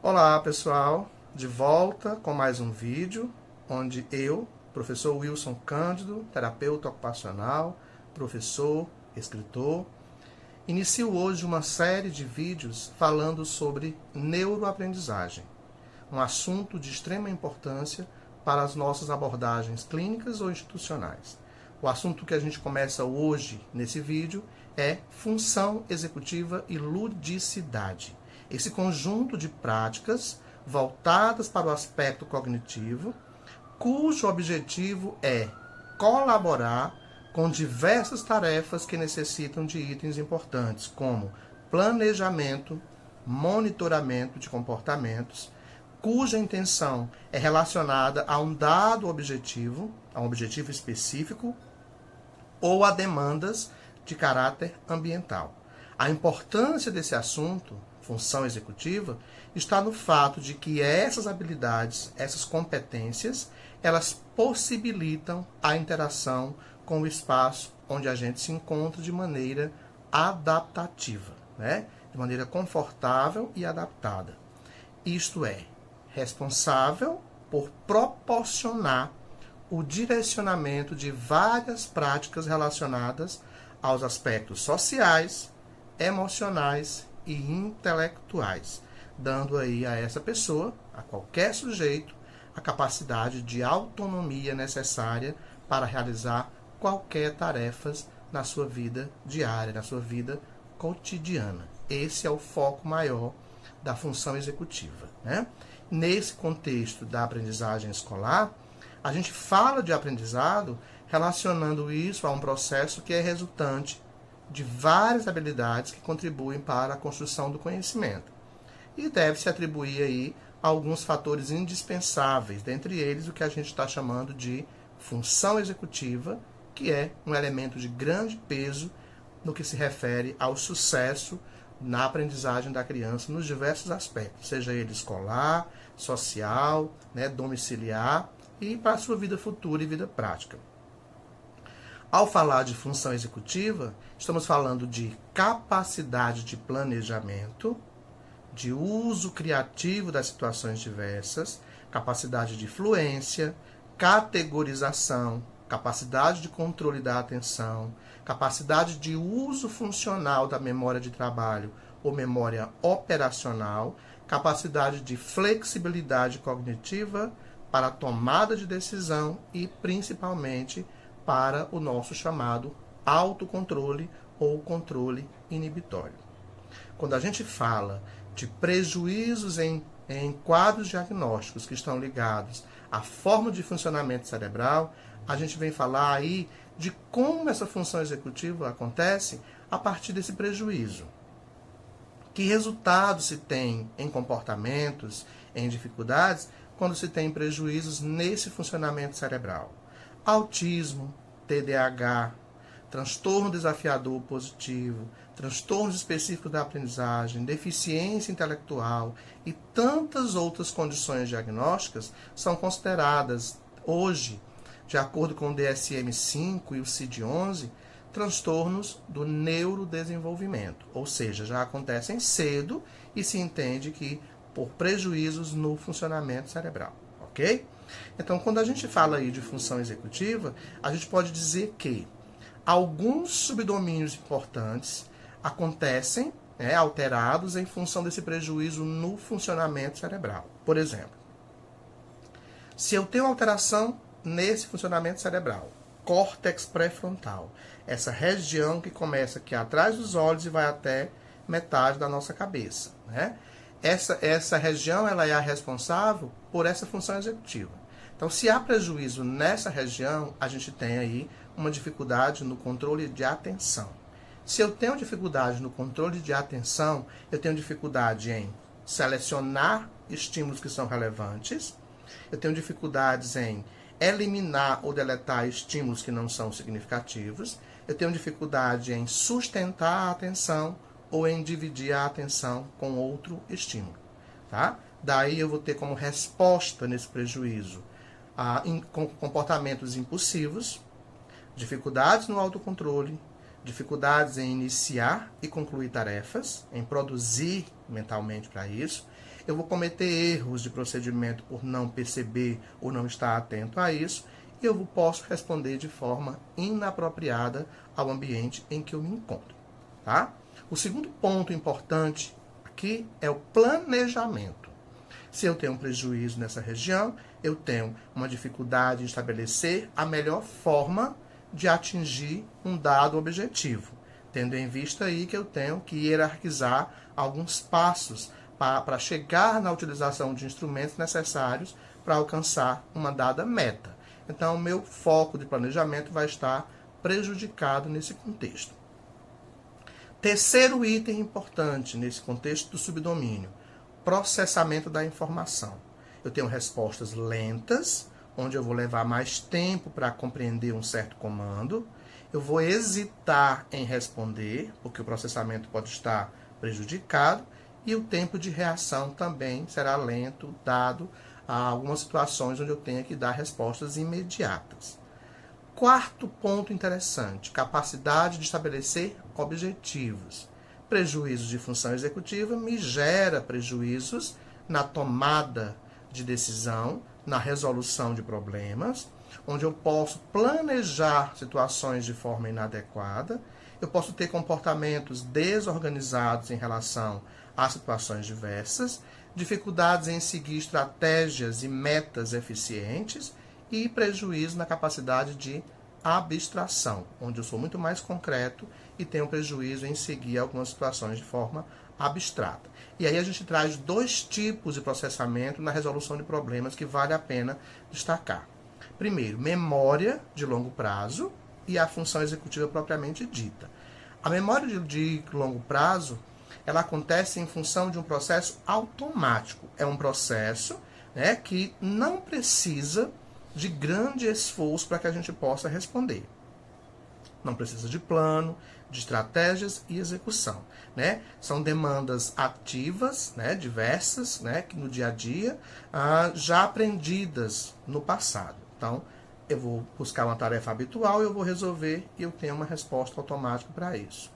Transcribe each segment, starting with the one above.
Olá pessoal, de volta com mais um vídeo onde eu, professor Wilson Cândido, terapeuta ocupacional, professor, escritor, inicio hoje uma série de vídeos falando sobre neuroaprendizagem, um assunto de extrema importância para as nossas abordagens clínicas ou institucionais. O assunto que a gente começa hoje nesse vídeo é função executiva e ludicidade. Esse conjunto de práticas voltadas para o aspecto cognitivo, cujo objetivo é colaborar com diversas tarefas que necessitam de itens importantes, como planejamento, monitoramento de comportamentos, cuja intenção é relacionada a um dado objetivo, a um objetivo específico, ou a demandas de caráter ambiental. A importância desse assunto, função executiva, está no fato de que essas habilidades, essas competências, elas possibilitam a interação com o espaço onde a gente se encontra de maneira adaptativa, né? De maneira confortável e adaptada. Isto é, responsável por proporcionar o direcionamento de várias práticas relacionadas aos aspectos sociais, emocionais e intelectuais, dando aí a essa pessoa, a qualquer sujeito, a capacidade de autonomia necessária para realizar qualquer tarefa na sua vida diária, na sua vida cotidiana. Esse é o foco maior da função executiva, né? Nesse contexto da aprendizagem escolar, a gente fala de aprendizado relacionando isso a um processo que é resultante de várias habilidades que contribuem para a construção do conhecimento. E deve-se atribuir aí alguns fatores indispensáveis, dentre eles o que a gente está chamando de função executiva, que é um elemento de grande peso no que se refere ao sucesso na aprendizagem da criança nos diversos aspectos, seja ele escolar, social, né, domiciliar e para a sua vida futura e vida prática. Ao falar de função executiva, estamos falando de capacidade de planejamento, de uso criativo das situações diversas, capacidade de fluência, categorização, capacidade de controle da atenção, capacidade de uso funcional da memória de trabalho ou memória operacional, capacidade de flexibilidade cognitiva para a tomada de decisão e, principalmente, para o nosso chamado autocontrole ou controle inibitório. Quando a gente fala de prejuízos em quadros diagnósticos que estão ligados à forma de funcionamento cerebral, a gente vem falar aí de como essa função executiva acontece a partir desse prejuízo. Que resultados se tem em comportamentos, em dificuldades, quando se tem prejuízos nesse funcionamento cerebral? Autismo, TDAH, transtorno desafiador positivo, transtornos específicos da aprendizagem, deficiência intelectual e tantas outras condições diagnósticas são consideradas hoje, de acordo com o DSM-5 e o CID-11, transtornos do neurodesenvolvimento, ou seja, já acontecem cedo e se entende que por prejuízos no funcionamento cerebral, ok? Então, quando a gente fala aí de função executiva, a gente pode dizer que alguns subdomínios importantes acontecem, alterados em função desse prejuízo no funcionamento cerebral. Por exemplo, se eu tenho alteração nesse funcionamento cerebral, córtex pré-frontal, essa região que começa aqui atrás dos olhos e vai até metade da nossa cabeça, né? Essa região ela é a responsável por essa função executiva. Então, se há prejuízo nessa região, a gente tem aí uma dificuldade no controle de atenção. Se eu tenho dificuldade no controle de atenção, eu tenho dificuldade em selecionar estímulos que são relevantes, eu tenho dificuldades em eliminar ou deletar estímulos que não são significativos, eu tenho dificuldade em sustentar a atenção ou em dividir a atenção com outro estímulo, tá? Daí eu vou ter como resposta nesse prejuízo comportamentos impulsivos, dificuldades no autocontrole, dificuldades em iniciar e concluir tarefas, em produzir mentalmente para isso. Eu vou cometer erros de procedimento por não perceber ou não estar atento a isso, e eu posso responder de forma inapropriada ao ambiente em que eu me encontro. Tá? O segundo ponto importante aqui é o planejamento. Se eu tenho um prejuízo nessa região, eu tenho uma dificuldade em estabelecer a melhor forma de atingir um dado objetivo, tendo em vista aí que eu tenho que hierarquizar alguns passos para chegar na utilização de instrumentos necessários para alcançar uma dada meta. Então, o meu foco de planejamento vai estar prejudicado nesse contexto. Terceiro item importante nesse contexto do subdomínio: processamento da informação. Eu tenho respostas lentas, onde eu vou levar mais tempo para compreender um certo comando. Eu vou hesitar em responder, porque o processamento pode estar prejudicado, e o tempo de reação também será lento, dado a algumas situações onde eu tenho que dar respostas imediatas. Quarto ponto interessante: capacidade de estabelecer objetivos. Prejuízos de função executiva me gera prejuízos na tomada de decisão, na resolução de problemas, onde eu posso planejar situações de forma inadequada, eu posso ter comportamentos desorganizados em relação a situações diversas, dificuldades em seguir estratégias e metas eficientes e prejuízo na capacidade de abstração, onde eu sou muito mais concreto e tenho prejuízo em seguir algumas situações de forma abstrata. E aí a gente traz dois tipos de processamento na resolução de problemas que vale a pena destacar. Primeiro, memória de longo prazo e a função executiva propriamente dita. A memória de longo prazo, ela acontece em função de um processo automático. É um processo, né, que não precisa de grande esforço para que a gente possa responder. Não precisa de plano, de estratégias e execução, né? São demandas ativas, né, diversas, né, que no dia a dia já aprendidas no passado. Então, eu vou buscar uma tarefa habitual, eu vou resolver e eu tenho uma resposta automática para isso.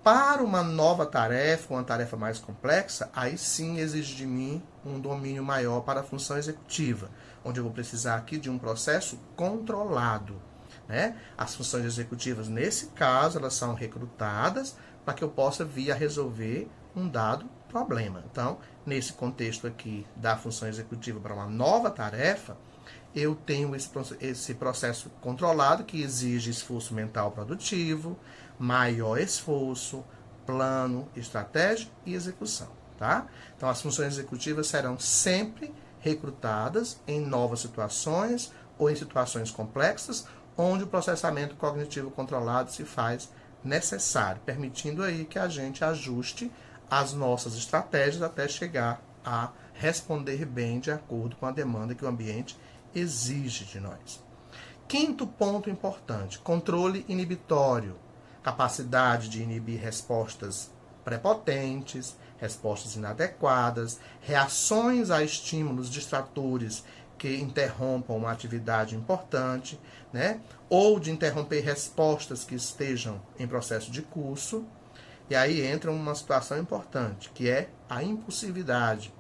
Para uma nova tarefa, uma tarefa mais complexa, aí sim exige de mim um domínio maior para a função executiva, onde eu vou precisar aqui de um processo controlado, né? As funções executivas, nesse caso, elas são recrutadas para que eu possa vir a resolver um dado problema. Então, nesse contexto aqui da função executiva para uma nova tarefa, eu tenho esse processo controlado que exige esforço mental produtivo, maior esforço, plano, estratégia e execução, tá? Então, as funções executivas serão sempre recrutadas em novas situações ou em situações complexas, onde o processamento cognitivo controlado se faz necessário, permitindo aí que a gente ajuste as nossas estratégias até chegar a responder bem de acordo com a demanda que o ambiente exige de nós. Quinto ponto importante: controle inibitório. Capacidade de inibir respostas prepotentes, respostas inadequadas, reações a estímulos distratores que interrompam uma atividade importante, né? Ou de interromper respostas que estejam em processo de curso. E aí entra uma situação importante, que é a impulsividade,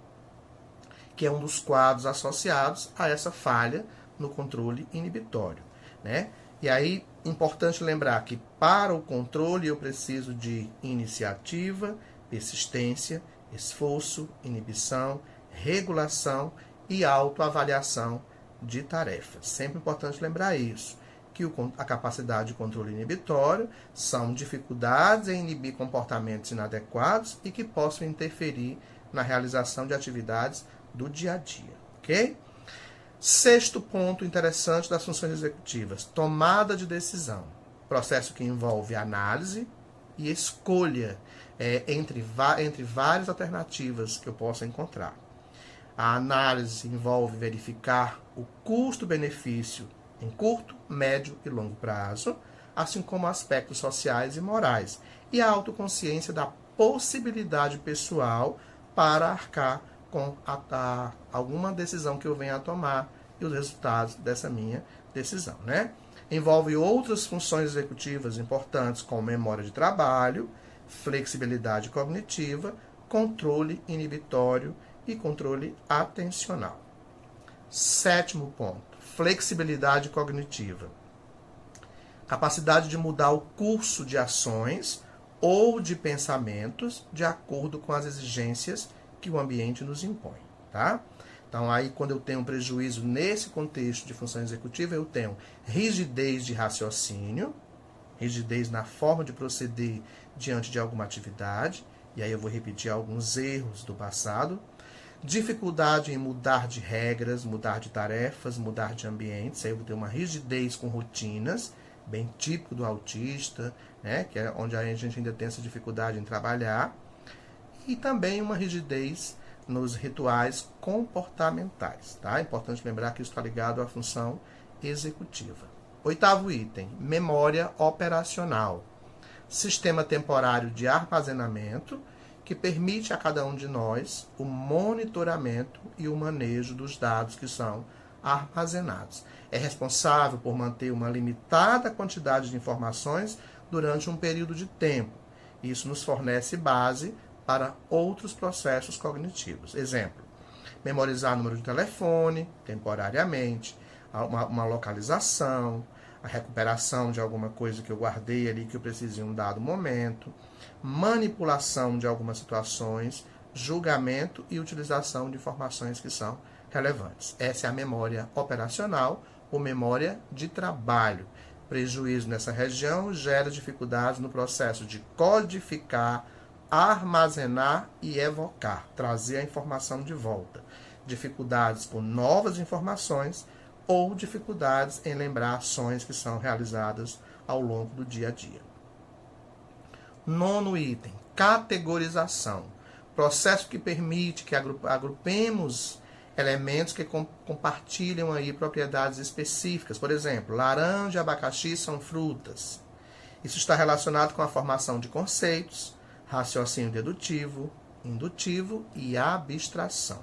que é um dos quadros associados a essa falha no controle inibitório, né? E aí, importante lembrar que para o controle eu preciso de iniciativa, persistência, esforço, inibição, regulação e autoavaliação de tarefas. Sempre importante lembrar isso, que a capacidade de controle inibitório são dificuldades em inibir comportamentos inadequados e que possam interferir na realização de atividades do dia a dia, ok? Sexto ponto interessante das funções executivas: tomada de decisão. Processo que envolve análise e escolha entre várias alternativas que eu possa encontrar. A análise envolve verificar o custo-benefício em curto, médio e longo prazo, assim como aspectos sociais e morais, e a autoconsciência da possibilidade pessoal para arcar com alguma decisão que eu venha a tomar e os resultados dessa minha decisão, né? Envolve outras funções executivas importantes, como memória de trabalho, flexibilidade cognitiva, controle inibitório e controle atencional. 7º ponto, flexibilidade cognitiva. Capacidade de mudar o curso de ações ou de pensamentos de acordo com as exigências que o ambiente nos impõe, tá? Então, aí, quando eu tenho um prejuízo nesse contexto de função executiva, eu tenho rigidez de raciocínio, rigidez na forma de proceder diante de alguma atividade, e aí eu vou repetir alguns erros do passado, dificuldade em mudar de regras, mudar de tarefas, mudar de ambientes, aí eu vou ter uma rigidez com rotinas, bem típico do autista, né, que é onde a gente ainda tem essa dificuldade em trabalhar, e também uma rigidez nos rituais comportamentais. Tá? É importante lembrar que isso está ligado à função executiva. 8º item, memória operacional. Sistema temporário de armazenamento que permite a cada um de nós o monitoramento e o manejo dos dados que são armazenados. É responsável por manter uma limitada quantidade de informações durante um período de tempo. Isso nos fornece base para outros processos cognitivos. Exemplo, memorizar o número de telefone temporariamente, uma localização, a recuperação de alguma coisa que eu guardei ali que eu preciso em um dado momento, manipulação de algumas situações, julgamento e utilização de informações que são relevantes. Essa é a memória operacional ou memória de trabalho. Prejuízo nessa região gera dificuldades no processo de codificar, armazenar e evocar, trazer a informação de volta. Dificuldades com novas informações ou dificuldades em lembrar ações que são realizadas ao longo do dia a dia. 9º item, categorização. Processo que permite que agrupemos elementos que compartilham aí propriedades específicas. Por exemplo, laranja e abacaxi são frutas. Isso está relacionado com a formação de conceitos, raciocínio dedutivo, indutivo e abstração.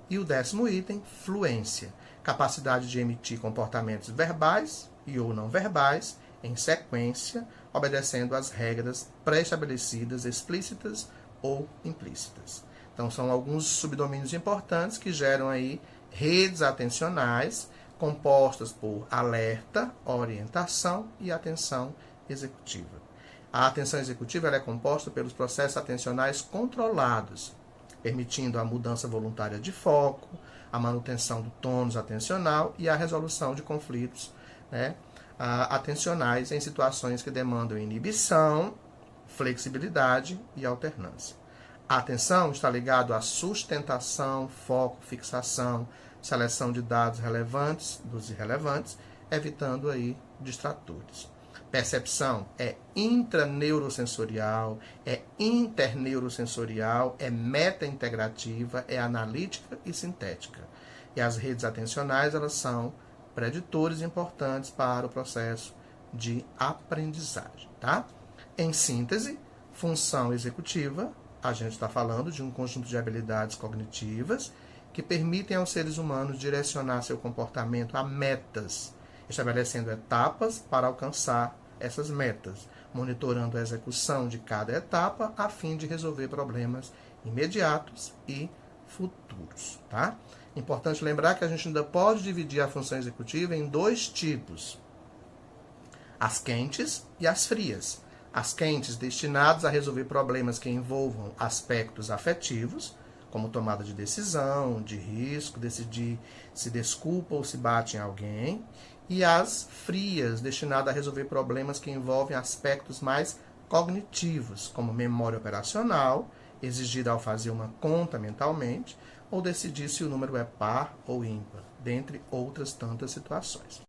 E o 10º item, fluência. Capacidade de emitir comportamentos verbais e ou não verbais em sequência, obedecendo às regras pré-estabelecidas, explícitas ou implícitas. Então, são alguns subdomínios importantes que geram aí redes atencionais compostas por alerta, orientação e atenção executiva. A atenção executiva ela é composta pelos processos atencionais controlados, permitindo a mudança voluntária de foco, a manutenção do tônus atencional e a resolução de conflitos, né, atencionais em situações que demandam inibição, flexibilidade e alternância. A atenção está ligada à sustentação, foco, fixação, seleção de dados relevantes dos irrelevantes, evitando aí distratores. Percepção é intraneurosensorial, é interneurosensorial, é metaintegrativa, é analítica e sintética. E as redes atencionais, elas são preditores importantes para o processo de aprendizagem, tá? Em síntese, função executiva, a gente está falando de um conjunto de habilidades cognitivas que permitem aos seres humanos direcionar seu comportamento a metas, estabelecendo etapas para alcançar essas metas, monitorando a execução de cada etapa a fim de resolver problemas imediatos e futuros, tá? Importante lembrar que a gente ainda pode dividir a função executiva em 2 tipos: as quentes e as frias. As quentes destinadas a resolver problemas que envolvam aspectos afetivos, como tomada de decisão, de risco, decidir se desculpa ou se bate em alguém, e as frias, destinadas a resolver problemas que envolvem aspectos mais cognitivos, como memória operacional, exigida ao fazer uma conta mentalmente, ou decidir se o número é par ou ímpar, dentre outras tantas situações.